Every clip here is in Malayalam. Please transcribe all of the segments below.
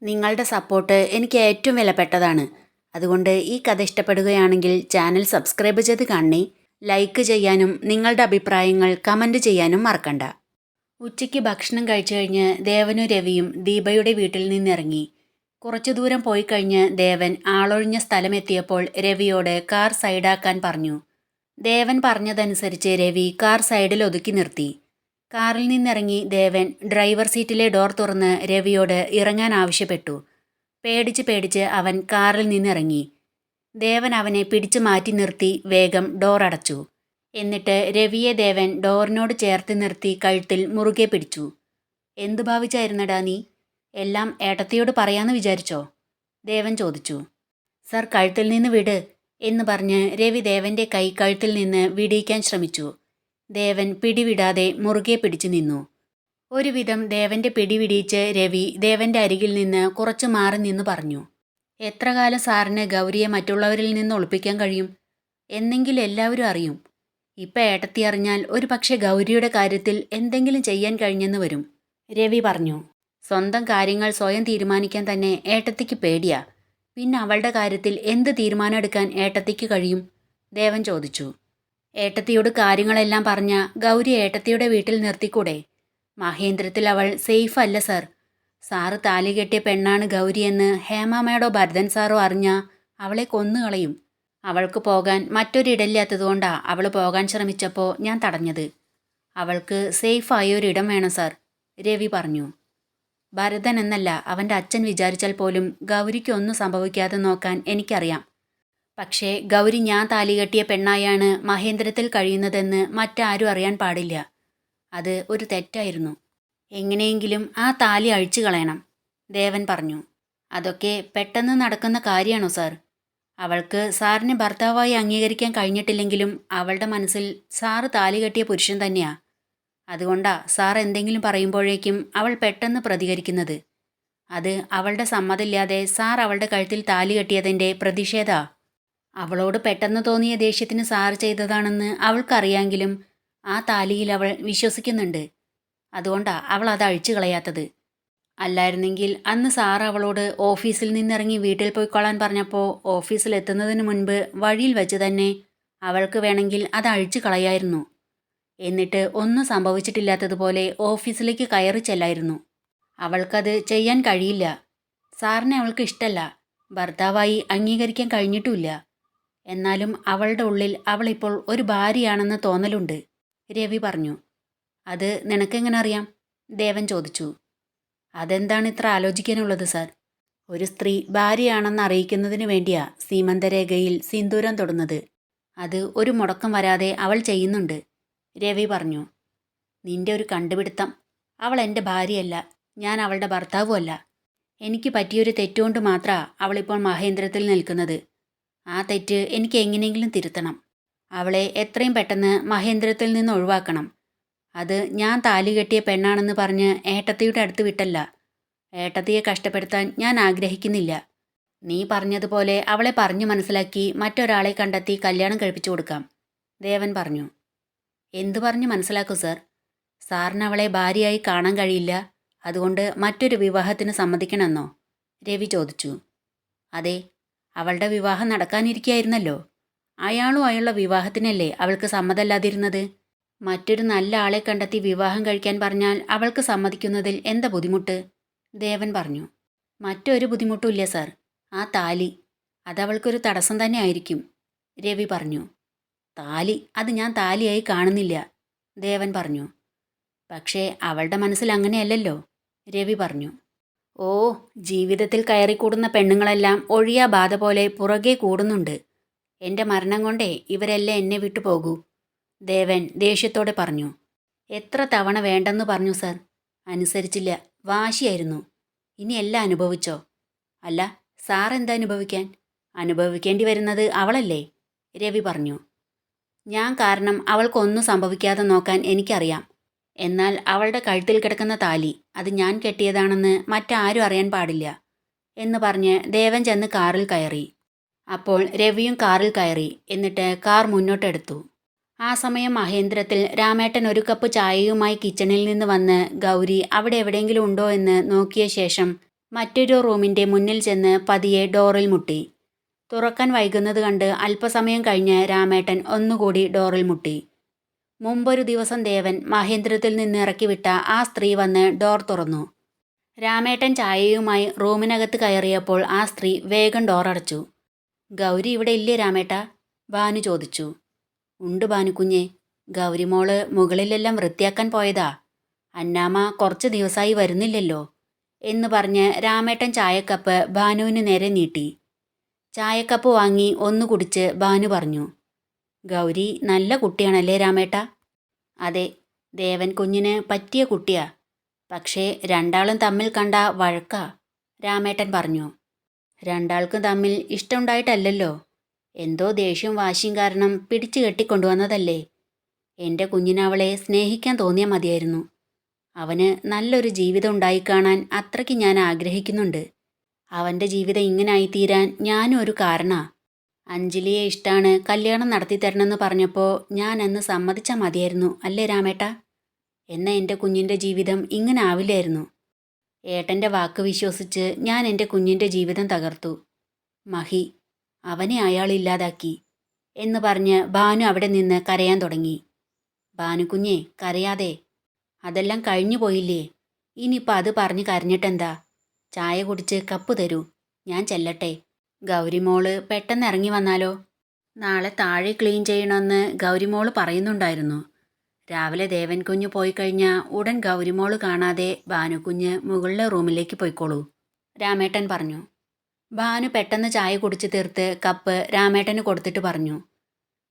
നിങ്ങളുടെ സപ്പോർട്ട് എനിക്ക് ഏറ്റവും വിലപ്പെട്ടതാണ്. അതുകൊണ്ട് ഈ കഥ ഇഷ്ടപ്പെടുകയാണെങ്കിൽ ചാനൽ സബ്സ്ക്രൈബ് ചെയ്ത് കാണണേ. ലൈക്ക് ചെയ്യാനും നിങ്ങളുടെ അഭിപ്രായങ്ങൾ കമൻറ്റ് ചെയ്യാനും മറക്കണ്ട. ഉച്ചയ്ക്ക് ഭക്ഷണം കഴിച്ചു കഴിഞ്ഞ് ദേവനും രവിയും ദീപയുടെ വീട്ടിൽ നിന്നിറങ്ങി. കുറച്ചു ദൂരം പോയി കഴിഞ്ഞ് ദേവൻ ആളൊഴിഞ്ഞ സ്ഥലമെത്തിയപ്പോൾ രവിയോട് കാർ സൈഡാക്കാൻ പറഞ്ഞു. ദേവൻ പറഞ്ഞതനുസരിച്ച് രവി കാർ സൈഡിൽ ഒതുക്കി നിർത്തി. കാറിൽ നിന്നിറങ്ങി ദേവൻ ഡ്രൈവർ സീറ്റിലെ ഡോർ തുറന്ന് രവിയോട് ഇറങ്ങാൻ ആവശ്യപ്പെട്ടു. പേടിച്ച് അവൻ കാറിൽ നിന്നിറങ്ങി. ദേവൻ അവനെ പിടിച്ചു മാറ്റി നിർത്തി വേഗം ഡോർ അടച്ചു. എന്നിട്ട് രവിയെ ദേവൻ ഡോറിനോട് ചേർത്ത് നിർത്തി കഴുത്തിൽ മുറുകെ പിടിച്ചു. എന്തു ഭാവിച്ചായിരുന്നടാ നീ? എല്ലാം ഏട്ടത്തിയോട് പറയാന്ന് വിചാരിച്ചോ? ദേവൻ ചോദിച്ചു. സർ, കഴുത്തിൽ നിന്ന് വിട് എന്ന് പറഞ്ഞ് രവി ദേവൻ്റെ കൈ കഴുത്തിൽ നിന്ന് വിടിയിക്കാൻ ശ്രമിച്ചു. ദേവൻ പിടിവിടാതെ മുറുകെ പിടിച്ചു നിന്നു. ഒരുവിധം ദേവൻ്റെ പിടിവിടിയിച്ച് രവി ദേവൻ്റെ അരികിൽ നിന്ന് കുറച്ചു മാറി നിന്ന് പറഞ്ഞു. എത്ര കാലം സാറിന് ഗൗരിയെ മറ്റുള്ളവരിൽ നിന്ന് ഒളിപ്പിക്കാൻ കഴിയും? എന്നെങ്കിലും എല്ലാവരും അറിയും. ഇപ്പം ഏട്ടത്തി അറിഞ്ഞാൽ ഒരു പക്ഷേ ഗൗരിയുടെ കാര്യത്തിൽ എന്തെങ്കിലും ചെയ്യാൻ കഴിഞ്ഞെന്ന് വരും, രവി പറഞ്ഞു. സ്വന്തം കാര്യങ്ങൾ സ്വയം തീരുമാനിക്കാൻ തന്നെ ഏട്ടത്തിക്ക് പേടിയാ. പിന്നെ അവളുടെ കാര്യത്തിൽ എന്ത് തീരുമാനം എടുക്കാൻ ഏട്ടത്തിക്ക് കഴിയും? ദേവൻ ചോദിച്ചു. ഏട്ടത്തിയോട് കാര്യങ്ങളെല്ലാം പറഞ്ഞ ഗൗരി ഏട്ടത്തിയുടെ വീട്ടിൽ നിർത്തിക്കൂടെ? മഹേന്ദ്രത്തിൽ അവൾ സേഫ് അല്ല സർ. സാറ് താലി കെട്ടിയ പെണ്ണാണ് ഗൗരിയെന്ന് ഹേമാമയോടോ ഭരതൻ സാറോ അറിഞ്ഞാൽ അവളെ കൊന്നുകളയും. അവൾക്ക് പോകാൻ മറ്റൊരിടമില്ലാത്തതുകൊണ്ടാ അവൾ പോകാൻ ശ്രമിച്ചപ്പോൾ ഞാൻ തടഞ്ഞത്. അവൾക്ക് സേഫായ ഒരിടം വേണം സർ, രവി പറഞ്ഞു. ഭരതൻ എന്നല്ല അവൻ്റെ അച്ഛൻ വിചാരിച്ചാൽ പോലും ഗൗരിക്ക് ഒന്നും സംഭവിക്കാതെ നോക്കാൻ എനിക്കറിയാം. പക്ഷേ ഗൗരി ഞാൻ താലി കെട്ടിയ പെണ്ണായാണ് മഹേന്ദ്രത്തിൽ കഴിയുന്നതെന്ന് മറ്റാരും അറിയാൻ പാടില്ല. അത് ഒരു തെറ്റായിരുന്നു. എങ്ങനെയെങ്കിലും ആ താലി അഴിച്ചു കളയണം, ദേവൻ പറഞ്ഞു. അതൊക്കെ പെട്ടെന്ന് നടക്കുന്ന കാര്യമാണോ സാർ? അവൾക്ക് സാറിനെ ഭർത്താവായി അംഗീകരിക്കാൻ കഴിഞ്ഞിട്ടില്ലെങ്കിലും അവളുടെ മനസ്സിൽ സാറ് താലി കെട്ടിയ പുരുഷൻ തന്നെയാ. അതുകൊണ്ടാ സാർ എന്തെങ്കിലും പറയുമ്പോഴേക്കും അവൾ പെട്ടെന്ന് പ്രതികരിക്കുന്നത്. അത് അവളുടെ സമ്മതമില്ലാതെ സാർ അവളുടെ കഴുത്തിൽ താലി കെട്ടിയതിൻ്റെ പ്രതിഷേധാ. അവളോട് പെട്ടെന്ന് തോന്നിയ ദേഷ്യത്തിന് സാർ ചെയ്തതാണെന്ന് അവൾക്കറിയാമെങ്കിലും ആ താലിയിൽ അവൾ വിശ്വസിക്കുന്നുണ്ട്. അതുകൊണ്ടാ അവൾ അത് അഴിച്ചു കളയാത്തത്. അല്ലായിരുന്നെങ്കിൽ അന്ന് സാർ അവളോട് ഓഫീസിൽ നിന്നിറങ്ങി വീട്ടിൽ പോയിക്കൊള്ളാൻ പറഞ്ഞപ്പോൾ ഓഫീസിലെത്തുന്നതിന് മുൻപ് വഴിയിൽ വെച്ച് തന്നെ അവൾക്ക് വേണമെങ്കിൽ അത് അഴിച്ചു കളയായിരുന്നു. എന്നിട്ട് ഒന്നും സംഭവിച്ചിട്ടില്ലാത്തതുപോലെ ഓഫീസിലേക്ക് കയറി ചെല്ലായിരുന്നു. അവൾക്കത് ചെയ്യാൻ കഴിയില്ല. സാറിനെ അവൾക്ക് ഇഷ്ടമല്ല, ഭർത്താവായി അംഗീകരിക്കാൻ കഴിഞ്ഞിട്ടുമില്ല. എന്നാലും അവളുടെ ഉള്ളിൽ അവളിപ്പോൾ ഒരു ഭാര്യയാണെന്ന് തോന്നലുണ്ട്, രവി പറഞ്ഞു. അത് നിനക്കെങ്ങനെ അറിയാം? ദേവൻ ചോദിച്ചു. അതെന്താണ് ഇത്ര ആലോചിക്കാനുള്ളത് സാർ? ഒരു സ്ത്രീ ഭാര്യയാണെന്ന് അറിയിക്കുന്നതിന് വേണ്ടിയാ സീമന്തരേഖയിൽ സിന്ദൂരം തൊടുന്നത്. അത് ഒരു മുടക്കം വരാതെ അവൾ ചെയ്യുന്നുണ്ട്, രവി പറഞ്ഞു. നിന്റെ ഒരു കണ്ടുപിടുത്തം. അവൾ എൻ്റെ ഭാര്യയല്ല, ഞാൻ അവളുടെ ഭർത്താവുമല്ല. എനിക്ക് പറ്റിയൊരു തെറ്റുകൊണ്ട് മാത്രമാണ് അവളിപ്പോൾ മഹേന്ദ്രത്തിൽ നിൽക്കുന്നത്. ആ തെറ്റ് എനിക്ക് എങ്ങനെയെങ്കിലും തിരുത്തണം. അവളെ എത്രയും പെട്ടെന്ന് മഹേന്ദ്രത്തിൽ നിന്ന് ഒഴിവാക്കണം. അത് ഞാൻ താലി കെട്ടിയ പെണ്ണാണെന്ന് പറഞ്ഞ് ഏട്ടത്തിയുടെ അടുത്ത് വിട്ടല്ല. ഏട്ടത്തിയെ കഷ്ടപ്പെടുത്താൻ ഞാൻ ആഗ്രഹിക്കുന്നില്ല. നീ പറഞ്ഞതുപോലെ അവളെ പറഞ്ഞു മനസ്സിലാക്കി മറ്റൊരാളെ കണ്ടെത്തി കല്യാണം കഴിപ്പിച്ചു കൊടുക്കാം, ദേവൻ പറഞ്ഞു. എന്തു പറഞ്ഞു മനസ്സിലാക്കൂ സർ? സാറിന് അവളെ ഭാര്യയായി കാണാൻ കഴിയില്ല, അതുകൊണ്ട് മറ്റൊരു വിവാഹത്തിന് സമ്മതിക്കണമെന്നോ? രവി ചോദിച്ചു. അതെ, അവളുടെ വിവാഹം നടക്കാനിരിക്കുകയായിരുന്നല്ലോ. അയാളുമായുള്ള വിവാഹത്തിനല്ലേ അവൾക്ക് സമ്മതമല്ലാതിരുന്നത്? മറ്റൊരു നല്ല ആളെ കണ്ടെത്തി വിവാഹം കഴിക്കാൻ പറഞ്ഞാൽ അവൾക്ക് സമ്മതിക്കുന്നതിൽ എന്താ ബുദ്ധിമുട്ട്? ദേവൻ പറഞ്ഞു. മറ്റൊരു ബുദ്ധിമുട്ടുമില്ല സാർ. ആ താലി, അതവൾക്കൊരു തടസ്സം തന്നെ ആയിരിക്കും, രവി പറഞ്ഞു. താലി? അത് ഞാൻ താലിയായി കാണുന്നില്ല, ദേവൻ പറഞ്ഞു. പക്ഷേ അവളുടെ മനസ്സിൽ അങ്ങനെയല്ലല്ലോ, രവി പറഞ്ഞു. ഓ, ജീവിതത്തിൽ കയറിക്കൂടുന്ന പെണ്ണുങ്ങളെല്ലാം ഒഴിയാ ബാധ പോലെ പുറകെ കൂടുന്നുണ്ട്. എൻ്റെ മരണം കൊണ്ടേ ഇവരെല്ലാം എന്നെ വിട്ടു പോകൂ, ദേവൻ ദേഷ്യത്തോടെ പറഞ്ഞു. എത്ര തവണ വേണ്ടെന്ന് പറഞ്ഞു സാർ? അനുസരിച്ചില്ല, വാശിയായിരുന്നു. ഇനി എല്ലാം അനുഭവിച്ചോ? അല്ല, സാർ എന്താ അനുഭവിക്കാൻ? അനുഭവിക്കേണ്ടി വരുന്നത് അവളല്ലേ, രവി പറഞ്ഞു. ഞാൻ കാരണം അവൾക്കൊന്നും സംഭവിക്കാതെ നോക്കാൻ എനിക്കറിയാം. എന്നാൽ അവളുടെ കഴുത്തിൽ കിടക്കുന്ന താലി അത് ഞാൻ കെട്ടിയതാണെന്ന് മറ്റാരും അറിയാൻ പാടില്ല എന്ന് പറഞ്ഞ് ദേവൻ ചെന്ന് കാറിൽ കയറി. അപ്പോൾ രവിയും കാറിൽ കയറി. എന്നിട്ട് കാർ മുന്നോട്ടെടുത്തു. ആ സമയം മഹേന്ദ്രത്തിൽ രാമേട്ടൻ ഒരു കപ്പ് ചായയുമായി കിച്ചണിൽ നിന്ന് വന്ന് ഗൗരി അവിടെ എവിടെയെങ്കിലും ഉണ്ടോ എന്ന് നോക്കിയ ശേഷം മറ്റൊരു റൂമിൻ്റെ മുന്നിൽ ചെന്ന് പതിയെ ഡോറിൽ മുട്ടി. തുറക്കാൻ വൈകുന്നത് കണ്ട് അല്പസമയം കഴിഞ്ഞ് രാമേട്ടൻ ഒന്നുകൂടി ഡോറിൽ മുട്ടി. മുമ്പൊരു ദിവസം ദേവൻ മഹേന്ദ്രത്തിൽ നിന്ന് ഇറക്കിവിട്ട ആ സ്ത്രീ വന്ന് ഡോർ തുറന്നു. രാമേട്ടൻ ചായയുമായി റൂമിനകത്ത് കയറിയപ്പോൾ ആ സ്ത്രീ വേഗം ഡോറടച്ചു. ഗൗരി ഇവിടെ ഇല്ലേ രാമേട്ട? ഭാനു ചോദിച്ചു. ഉണ്ട് ഭാനുക്കുഞ്ഞെ, ഗൗരിമോള് മുകളിലെല്ലാം വൃത്തിയാക്കാൻ പോയതാ. അന്നാമ്മ കുറച്ച് ദിവസമായി വരുന്നില്ലല്ലോ എന്ന് പറഞ്ഞ് രാമേട്ടൻ ചായക്കപ്പ് ഭാനുവിന് നേരെ നീട്ടി. ചായക്കപ്പ് വാങ്ങി ഒന്ന് കുടിച്ച് ഭാനു പറഞ്ഞു. ഗൗരി നല്ല കുട്ടിയാണല്ലേ രാമേട്ട? അതെ, ദേവൻ കുഞ്ഞിന് പറ്റിയ കുട്ടിയാ. പക്ഷേ രണ്ടാളും തമ്മിൽ കണ്ട വഴക്കാ, രാമേട്ടൻ പറഞ്ഞു. രണ്ടാൾക്കും തമ്മിൽ ഇഷ്ടമുണ്ടായിട്ടല്ലല്ലോ, എന്തോ ദേഷ്യവും വാശിയും കാരണം പിടിച്ചു കെട്ടിക്കൊണ്ടുവന്നതല്ലേ. എൻ്റെ കുഞ്ഞിനവളെ സ്നേഹിക്കാൻ തോന്നിയാൽ മതിയായിരുന്നു. അവന് നല്ലൊരു ജീവിതം ഉണ്ടായിക്കാണാൻ അത്രയ്ക്ക് ഞാൻ ആഗ്രഹിക്കുന്നുണ്ട്. അവൻ്റെ ജീവിതം ഇങ്ങനായിത്തീരാൻ ഞാനും ഒരു കാരണാ. അഞ്ജലിയെ ഇഷ്ടാണ്, കല്യാണം നടത്തി തരണമെന്ന് പറഞ്ഞപ്പോൾ ഞാൻ അന്ന് സമ്മതിച്ചാൽ മതിയായിരുന്നു അല്ലേ രാമേട്ട? എന്നാൽ എൻ്റെ കുഞ്ഞിൻ്റെ ജീവിതം ഇങ്ങനെ ആവില്ലായിരുന്നു. ഏട്ടൻ്റെ വാക്ക് വിശ്വസിച്ച് ഞാൻ എൻ്റെ കുഞ്ഞിൻ്റെ ജീവിതം തകർത്തു. മഹി, അവനെ അയാൾ ഇല്ലാതാക്കി എന്ന് പറഞ്ഞ് ഭാനു അവിടെ നിന്ന് കരയാൻ തുടങ്ങി. ഭാനുക്കുഞ്ഞെ കരയാതെ, അതെല്ലാം കഴിഞ്ഞു പോയില്ലേ. ഇനിയിപ്പോൾ അത് പറഞ്ഞ് കരഞ്ഞിട്ടെന്താ? ചായ കുടിച്ച് കപ്പ് തരൂ, ഞാൻ ചെല്ലട്ടെ. ഗൗരിമോള് പെട്ടെന്ന് ഇറങ്ങി വന്നാലോ? നാളെ താഴെ ക്ലീൻ ചെയ്യണമെന്ന് ഗൗരിമോള് പറയുന്നുണ്ടായിരുന്നു. രാവിലെ ദേവൻ കുഞ്ഞ് പോയി കഴിഞ്ഞാൽ ഉടൻ ഗൗരിമോള് കാണാതെ ഭാനുക്കുഞ്ഞ് മുകളിലെ റൂമിലേക്ക് പോയിക്കോളൂ, രാമേട്ടൻ പറഞ്ഞു. ഭാനു പെട്ടെന്ന് ചായ കുടിച്ച് തീർത്ത് കപ്പ് രാമേട്ടന് കൊടുത്തിട്ട് പറഞ്ഞു.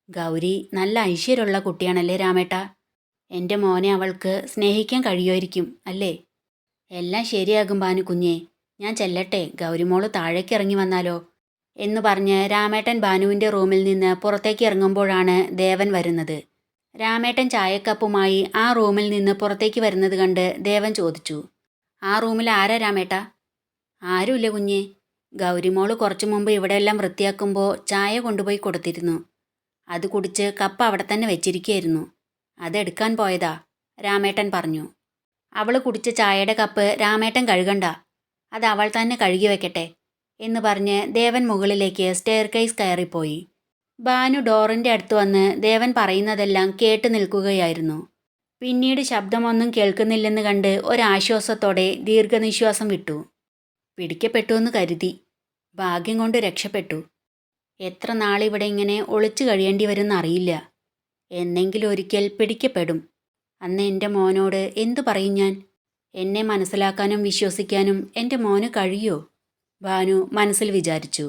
ഗൗരി നല്ല ഐശ്വര്യമുള്ള കുട്ടിയാണല്ലേ രാമേട്ട? എൻ്റെ മോനെ അവൾക്ക് സ്നേഹിക്കാൻ കഴിയുമായിരിക്കും അല്ലേ? എല്ലാം ശരിയാകും ഭാനുക്കുഞ്ഞെ, ഞാൻ ചെല്ലട്ടെ. ഗൗരിമോള് താഴേക്ക് ഇറങ്ങി വന്നാലോ എന്ന് പറഞ്ഞ് രാമേട്ടൻ ഭാനുവിൻ്റെ റൂമിൽ നിന്ന് പുറത്തേക്ക് ഇറങ്ങുമ്പോഴാണ് ദേവൻ വരുന്നത്. രാമേട്ടൻ ചായക്കപ്പുമായി ആ റൂമിൽ നിന്ന് പുറത്തേക്ക് വരുന്നത് കണ്ട് ദേവൻ ചോദിച്ചു. ആ റൂമിൽ ആരാ രാമേട്ട? ആരുമില്ല കുഞ്ഞെ. ഗൗരിമോള് കുറച്ചു മുമ്പ് ഇവിടെയെല്ലാം വൃത്തിയാക്കുമ്പോൾ ചായ കൊണ്ടുപോയി കൊടുത്തിരുന്നു. അത് കുടിച്ച് കപ്പ് അവിടെ തന്നെ വെച്ചിരിക്കുകയായിരുന്നു. അതെടുക്കാൻ പോയതാ, രാമേട്ടൻ പറഞ്ഞു. അവൾ കുടിച്ച ചായയുടെ കപ്പ് രാമേട്ടൻ കഴുകണ്ട, അത് അവൾ തന്നെ കഴുകി വെക്കട്ടെ എന്ന് പറഞ്ഞ് ദേവൻ മുകളിലേക്ക് സ്റ്റെയർ കേസ് കയറിപ്പോയി. ഭാനു ഡോറിൻ്റെ അടുത്ത് വന്ന് ദേവൻ പറയുന്നതെല്ലാം കേട്ട് നിൽക്കുകയായിരുന്നു. പിന്നീട് ശബ്ദമൊന്നും കേൾക്കുന്നില്ലെന്ന് കണ്ട് ഒരാശ്വാസത്തോടെ ദീർഘനിശ്വാസം വിട്ടു. പിടിക്കപ്പെട്ടുവെന്ന് കരുതി. ഭാഗ്യം കൊണ്ട് രക്ഷപ്പെട്ടു. എത്ര നാളിവിടെ ഇങ്ങനെ ഒളിച്ചു കഴിയേണ്ടി വരുമെന്നറിയില്ല. എന്നെങ്കിലും ഒരിക്കൽ പിടിക്കപ്പെടും. അന്ന് എൻ്റെ മോനോട് എന്തു പറയും ഞാൻ? എന്നെ മനസ്സിലാക്കാനും വിശ്വസിക്കാനും എൻ്റെ മോന് കഴിയോ? ഭാനു മനസ്സിൽ വിചാരിച്ചു.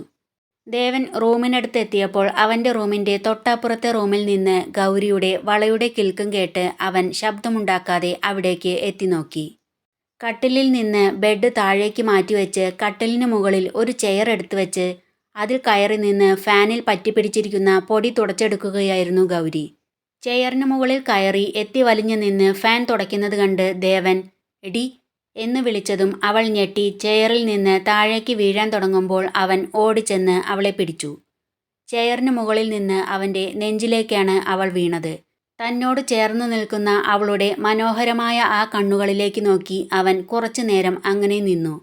ദേവൻ റൂമിനടുത്ത് എത്തിയപ്പോൾ അവൻ്റെ റൂമിൻ്റെ തൊട്ടപ്പുറത്തെ റൂമിൽ നിന്ന് ഗൗരിയുടെ വളയുടെ കിൽക്കും കേട്ട് അവൻ ശബ്ദമുണ്ടാക്കാതെ അവിടേക്ക് എത്തി നോക്കി. കട്ടിലിൽ നിന്ന് ബെഡ് താഴേക്ക് മാറ്റിവെച്ച് കട്ടിലിന് മുകളിൽ ഒരു ചെയർ എടുത്തു വെച്ച് അതിൽ കയറി നിന്ന് ഫാനിൽ പറ്റിപ്പിടിച്ചിരിക്കുന്ന പൊടി തുടച്ചെടുക്കുകയായിരുന്നു ഗൗരി. ചെയറിന് മുകളിൽ കയറി എത്തി വലിഞ്ഞു നിന്ന് ഫാൻ തുടയ്ക്കുന്നത് കണ്ട് ദേവൻ എടി എന്ന് വിളിച്ചതും അവൾ ഞെട്ടി ചെയറിൽ നിന്ന് താഴേക്ക് വീഴാൻ തുടങ്ങുമ്പോൾ അവൻ ഓടിച്ചെന്ന് അവളെ പിടിച്ചു. ചെയറിന് മുകളിൽ നിന്ന് അവൻ്റെ നെഞ്ചിലേക്കാണ് അവൾ വീണത്. തന്നോട് ചേർന്നു നിൽക്കുന്ന അവളുടെ മനോഹരമായ ആ കണ്ണുകളിലേക്ക് നോക്കി അവൻ കുറച്ചു നേരം അങ്ങനെ നിന്നു.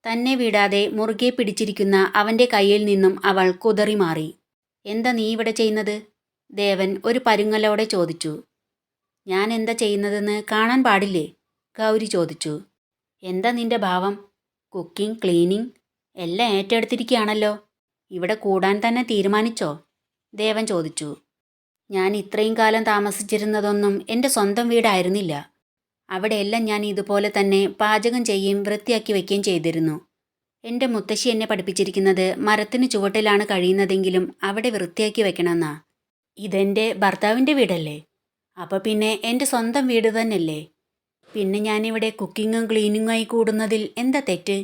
തന്നെ വിടാതെ മുറുകെ പിടിച്ചിരിക്കുന്ന അവൻ്റെ കയ്യിൽ നിന്നും അവൾ കുതറി മാറി. എന്താ നീ ഇവിടെ ചെയ്യുന്നത്? ദേവൻ ഒരു പരുങ്ങലോടെ ചോദിച്ചു. ഞാൻ എന്താ ചെയ്യുന്നതെന്ന് കാണാൻ പാടില്ലേ? ഗൗരി ചോദിച്ചു. എന്താ നിന്റെ ഭാവം? കുക്കിംഗ്, ക്ലീനിങ് എല്ലാം ഏറ്റെടുത്തിരിക്കുകയാണല്ലോ. ഇവിടെ കൂടാൻ തന്നെ തീരുമാനിച്ചോ? ദേവൻ ചോദിച്ചു. ഞാൻ ഇത്രയും കാലം താമസിച്ചിരുന്നതൊന്നും എൻ്റെ സ്വന്തം വീടായിരുന്നില്ല. അവിടെയെല്ലാം ഞാൻ ഇതുപോലെ തന്നെ പാചകം ചെയ്യുകയും വൃത്തിയാക്കി വയ്ക്കുകയും ചെയ്തിരുന്നു. എൻ്റെ മുത്തശ്ശി എന്നെ പഠിപ്പിച്ചിരിക്കുന്നത് മരത്തിന് ചുവട്ടിലാണ് കഴിയുന്നതെങ്കിലും അവിടെ വൃത്തിയാക്കി വെക്കണമെന്നാ. ഇതെൻ്റെ ഭർത്താവിൻ്റെ വീടല്ലേ, അപ്പോൾ പിന്നെ എൻ്റെ സ്വന്തം വീട് തന്നെയല്ലേ. പിന്നെ ഞാനിവിടെ കുക്കിങ്ങും ക്ലീനിങ്ങുമായി കൂടുന്നതിൽ എന്താ തെറ്റ്?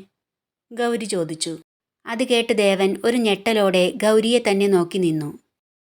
ഗൗരി ചോദിച്ചു. അത് കേട്ട് ദേവൻ ഒരു ഞെട്ടലോടെ ഗൗരിയെ തന്നെ നോക്കി നിന്നു.